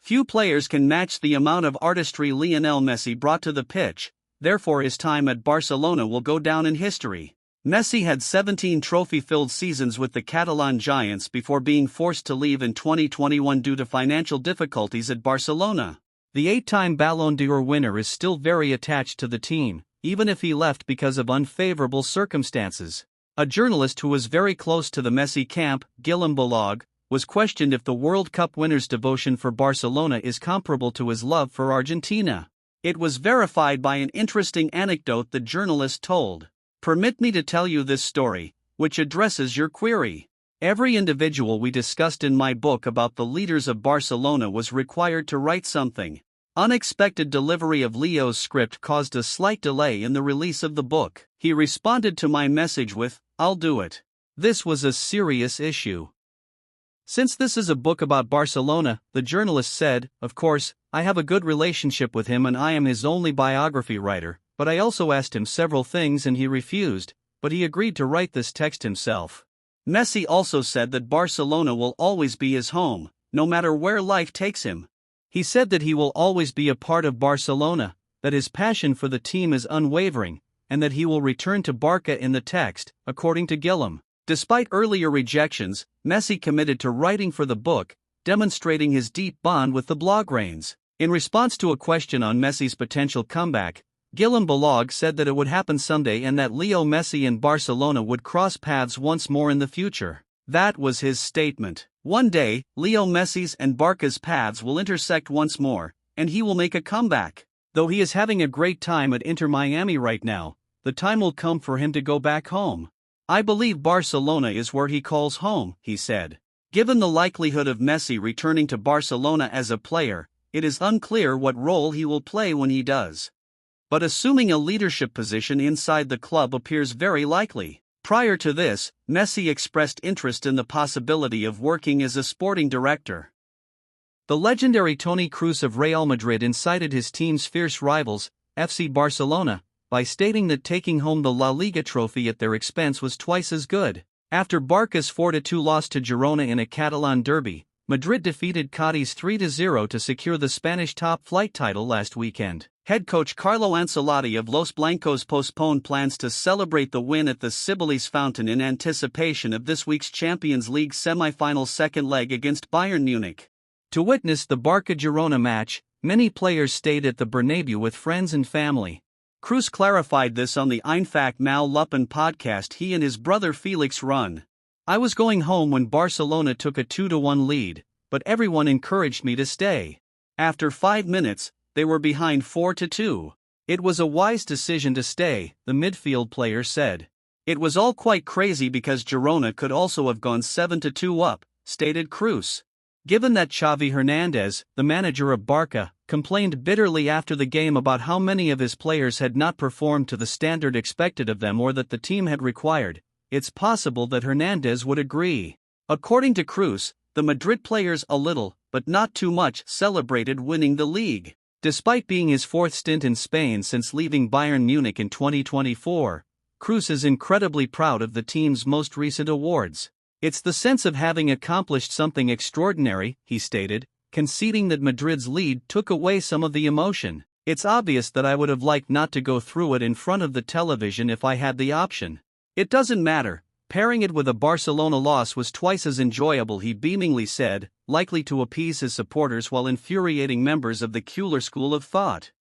Few players can match the amount of artistry Lionel Messi brought to the pitch, therefore his time at Barcelona will go down in history. Messi had 17 trophy-filled seasons with the Catalan Giants before being forced to leave in 2021 due to financial difficulties at Barcelona. The 8-time Ballon d'Or winner is still very attached to the team, even if he left because of unfavorable circumstances. A journalist who was very close to the Messi camp, Guillem Balog, was questioned if the World Cup winner's devotion for Barcelona is comparable to his love for Argentina. It was verified by an interesting anecdote the journalist told. Permit me to tell you this story, which addresses your query. Every individual we discussed in my book about the leaders of Barcelona was required to write something. Unexpected delivery of Leo's script caused a slight delay in the release of the book. He responded to my message with, "I'll do it." This was a serious issue. Since this is a book about Barcelona, the journalist said, "Of course, I have a good relationship with him and I am his only biography writer, but I also asked him several things and he refused, but he agreed to write this text himself." Messi also said that Barcelona will always be his home, no matter where life takes him. He said that he will always be a part of Barcelona, that his passion for the team is unwavering, and that he will return to Barca in the text, according to Guillem. Despite earlier rejections, Messi committed to writing for the book, demonstrating his deep bond with the Blaugranes. In response to a question on Messi's potential comeback, Guillem Balog said that it would happen someday and that Leo Messi and Barcelona would cross paths once more in the future. That was his statement. One day, Leo Messi's and Barca's paths will intersect once more, and he will make a comeback. Though he is having a great time at Inter Miami right now, the time will come for him to go back home. "I believe Barcelona is where he calls home," he said. Given the likelihood of Messi returning to Barcelona as a player, it is unclear what role he will play when he does. But assuming a leadership position inside the club appears very likely. Prior to this, Messi expressed interest in the possibility of working as a sporting director. The legendary Toni Kroos of Real Madrid incited his team's fierce rivals, FC Barcelona, by stating that taking home the La Liga trophy at their expense was twice as good. After Barca's 4-2 loss to Girona in a Catalan derby, Madrid defeated Cadiz 3-0 to secure the Spanish top-flight title last weekend. Head coach Carlo Ancelotti of Los Blancos postponed plans to celebrate the win at the Cibeles Fountain in anticipation of this week's Champions League semi-final second leg against Bayern Munich. To witness the Barca-Girona match, many players stayed at the Bernabeu with friends and family. Cruz clarified this on the Einfach Mal Lupen podcast he and his brother Felix run. "I was going home when Barcelona took a 2-1 lead, but everyone encouraged me to stay. After 5 minutes, they were behind 4-2. It was a wise decision to stay," the midfield player said. "It was all quite crazy because Girona could also have gone 7-2 up," stated Cruz. Given that Xavi Hernandez, the manager of Barca, complained bitterly after the game about how many of his players had not performed to the standard expected of them or that the team had required, it's possible that Hernandez would agree. According to Cruz, the Madrid players a little, but not too much, celebrated winning the league. Despite being his fourth stint in Spain since leaving Bayern Munich in 2024, Cruz is incredibly proud of the team's most recent awards. "It's the sense of having accomplished something extraordinary," he stated, conceding that Madrid's lead took away some of the emotion. "It's obvious that I would have liked not to go through it in front of the television if I had the option. It doesn't matter, pairing it with a Barcelona loss was twice as enjoyable," he beamingly said, likely to appease his supporters while infuriating members of the Keeler school of thought.